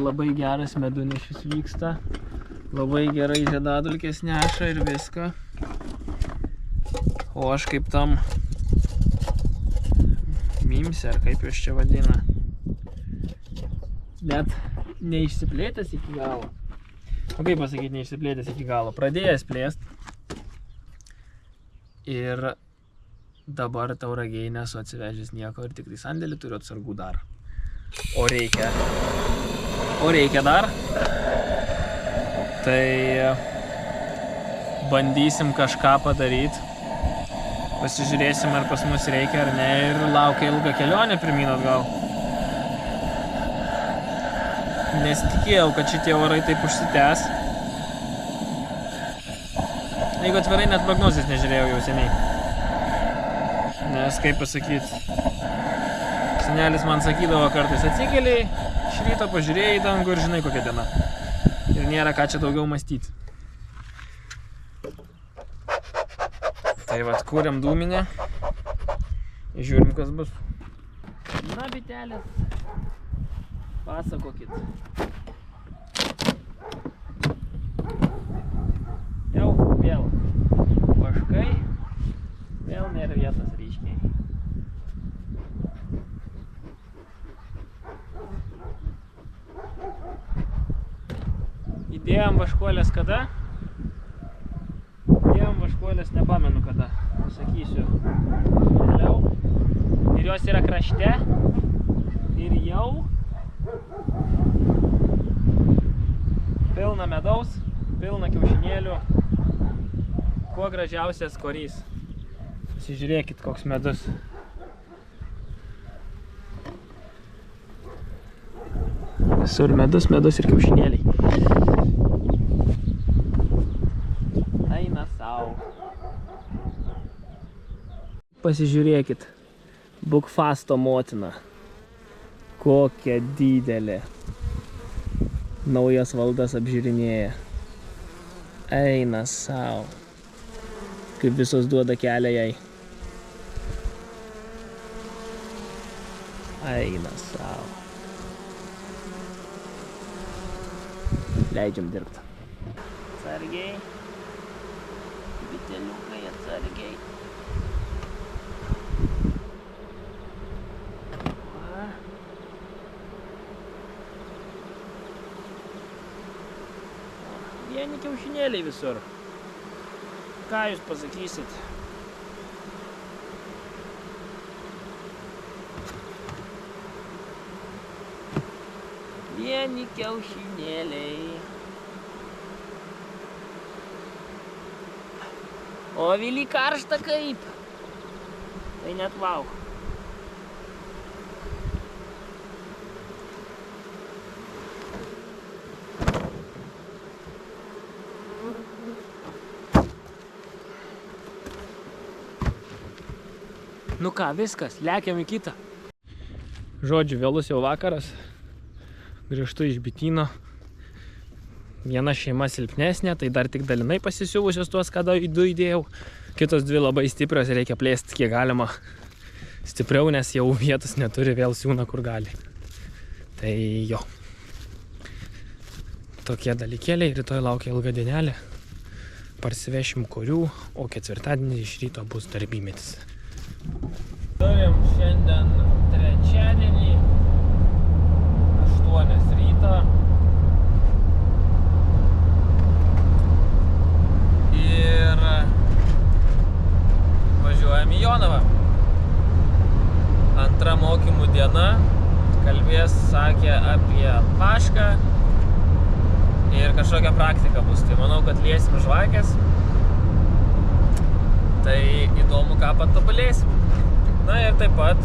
labai geras medunešis vyksta. Labai gerai žiedadulkės neša ir viską. O aš kaip tam mimse, ar kaip jūs čia vadina, net neišsiplėtęs iki galo. O kaip pasakyti neišsiplėtęs iki galo? Pradėjęs plėst. Ir dabar Tauragėj nesu atsivežęs nieko ir tik tai sandėlį turiu atsargų dar. O reikia dar. Tai bandysim kažką padaryti. Pasižiūrėsim, ar pas mus reikia ar ne, ir laukia ilga kelionė pirmyn atgal. Nesitikėjau, kad šitie orai taip užsitęs. Jeigu atvirai, net prognozės nežiūrėjau jau seniai. Nes, kaip pasakyti, senelis man sakydavo kartais atsikeliai, iš ryto pažiūrėjai į dangų ir žinai kokia diena. Ir nėra ką čia daugiau mąstyti. Tai vat, kūrėm dūminę. Žiūrim, kas bus. Na, bitelės. Pasakokit. Jau vėl vaškai, vėl nėra vietos ryškiai. Įdėjom vaškuolės kada? Įdėjom vaškuolės nepamenu kada, pasakysiu vėliau. Ir jos yra krašte ir jau pilna medaus, pilna kiaušinėlių, kuo gražiausias korys. Pasižiūrėkit, koks medus. Visur medus, medus ir kiaušinėliai. Eina sau. Pasižiūrėkit, Bukfasto motina. Kokia didelė. Naujas valdas apžiūrinėja. Eina sau. Kaip visos duoda kelią jai. Eina sau. Leidžiam dirbti. Atsargiai. Biteliukai, atsargiai. Vieni kiaušinėliai visur. Ką jūs pasakysit? Vieni kiaušinėliai. O Vily karšta kaip? Tai net vau. Nu ką, viskas, lekiam į kitą. Žodžiu, vėlus jau vakaras. Grįžtu iš bityno. Viena šeima silpnesnė, tai dar tik dalinai pasisiuvusios tuos, kada du įdėjau. Kitos dvi labai stiprios, reikia plėsti kiek galima stipriau, nes jau vietos neturi, vėl siūna kur gali. Tai jo. Tokie dalykėliai, rytoj laukia ilga dienelė. Parsivešim korių, o ketvirtadienį iš ryto bus darbymetis. Turim šiandien trečiadienį, 8 ryto. Ir važiuojam į Jonavą. Antra mokymų diena. Kalbės, sakė, apie pašką ir kažkokią praktiką bus. Tai manau, kad liesim žvakės. Tai įdomu, ką patobulėsim. Na ir taip pat,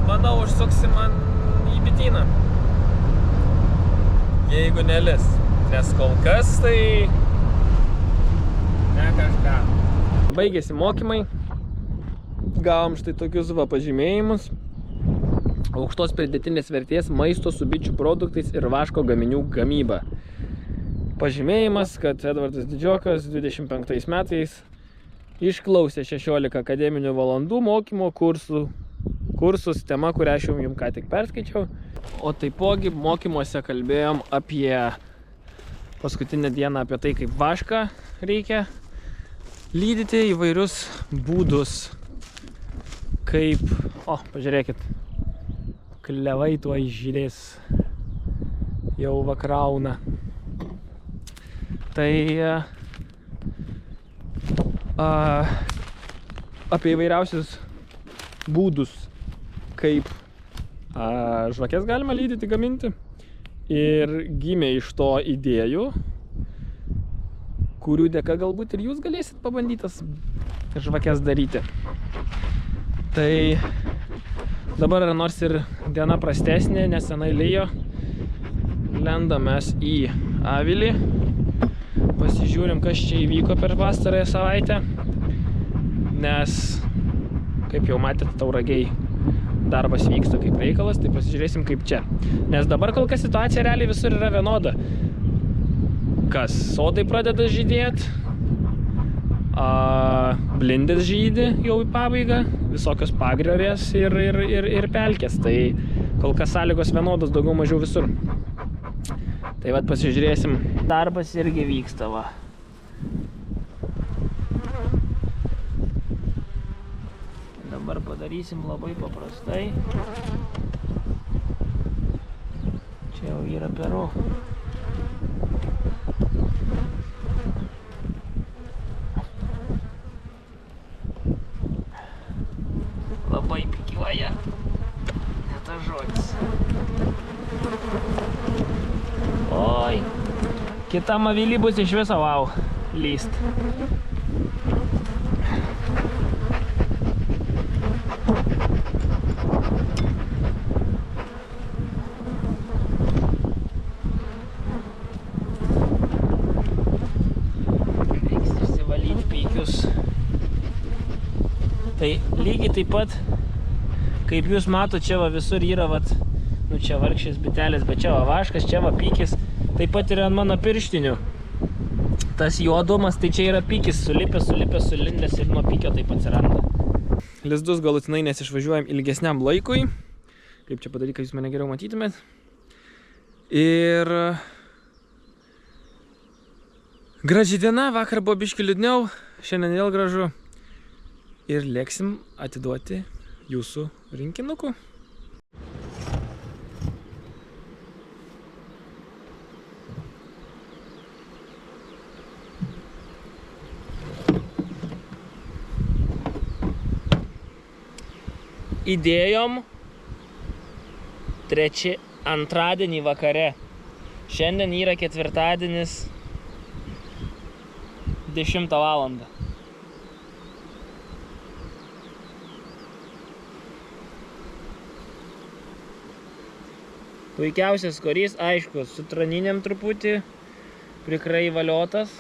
manau, užsuksim man į bityną. Jeigu nelis. Nes kol kas tai ne kažką. Baigėsi mokymai. Gavom štai tokius pažymėjimus. Aukštos pridėtinės vertės maisto su bičių produktais ir vaško gaminių gamyba. Pažymėjimas, kad Edvardas Didžiokas 25 metais išklausė 16 akademinių valandų mokymo kursų, kursus, tema, kurią aš jums ką tik perskaičiau. O taipogi mokymuose kalbėjom apie paskutinę dieną, apie tai, kaip vašką reikia lydyti, įvairius būdus, kaip... O, pažiūrėkit, klevai tuoj žydės, jau vakrauna. Tai apie įvairiausius būdus, kaip žvakes galima lydyti, gaminti. Ir gimė iš to idėjų, kurių dėka galbūt ir jūs galėsit pabandytas žvakes daryti. Tai dabar nors ir diena prastesnė, nes senai lijo, lendam mes į avilį, pasižiūrim, kas čia įvyko per pastarąją savaitę, nes, kaip jau matėte, Tauragiai darbas vyksta kaip reikalas, tai pasižiūrėsim kaip čia. Nes dabar kol kas situacija realiai visur yra vienoda. Kas sodai pradeda žydėti, blindės žydi jau į pabaigą, visokios pagriorės ir pelkės. Tai kol kas sąlygos vienodos daugiau mažiau visur. Tai vat pasižiūrėsim. Darbas irgi vyksta, va. Dabar padarysim labai paprastai. Čia jau yra peru. Labai pikiuoja. Ne tas žodis. Oi. Kitam avily bus iš viso wow. Lyst. Reiks išsivalyti pykius. Tai lygiai taip pat, kaip jūs matot, čia va visur yra, vat, nu čia vargšės bitelės, bet čia va vaškas, čia va pykis, taip pat yra ant mano pirštinių. Tas juodumas, tai čia yra pykis, sulipęs, sulindęs ir nuo pykio taip atsiranda. Lizdus galutinai nesišvažiuojam ilgesniam laikui, kaip čia padaryti, kad jūs mane geriau matytumėt. Ir graži diena, vakar buvo biškį liūdniau, šiandien vėl gražu. Ir lėksim atiduoti jūsų rinkinukų. Įdėjom antradienį vakare. Šiandien yra ketvirtadienis 10 valandą. Puikiausias korys, aišku, su traniniam truputį, prikrai valiotas,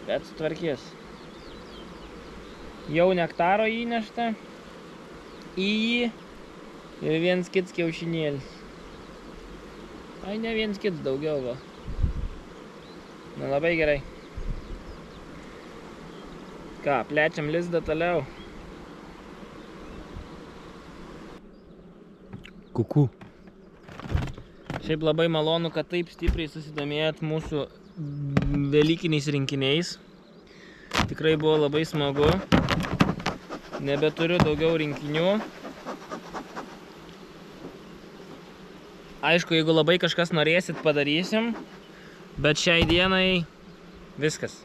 bet sutvarkės. Jau nektaro įnešta į jį ir viens kits kiaušinėlis. Ai, ne viens kits, daugiau va. Na, labai gerai. Ką, plečiam lizdą toliau. Kuku. Šiaip labai malonu, kad taip stipriai susidomėjot mūsų velykiniais rinkiniais. Tikrai buvo labai smagu. Nebeturiu daugiau rinkinių. Aišku, jeigu labai kažkas norėsit, padarysim. Bet šiai dienai viskas.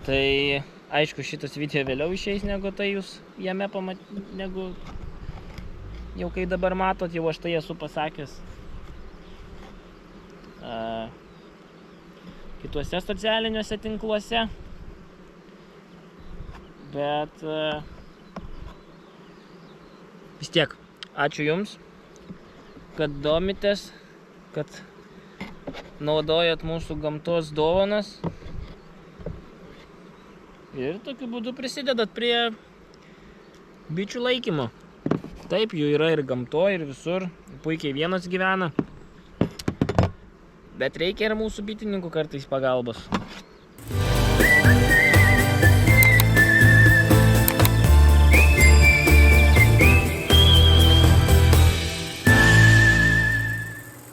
Tai aišku, šitas video vėliau išeis, negu tai jūs jame negu jau kai dabar matot, jau aš tai esu pasakęs kituose socialiniuose tinkluose. Bet vis tiek, ačiū Jums, kad domitės, kad naudojat mūsų gamtos dovanas ir tokiu būdu prisidedat prie bičių laikymo. Taip, jų yra ir gamtoje, ir visur, puikiai vienos gyvena, bet reikia ir mūsų bitininkų kartais pagalbos.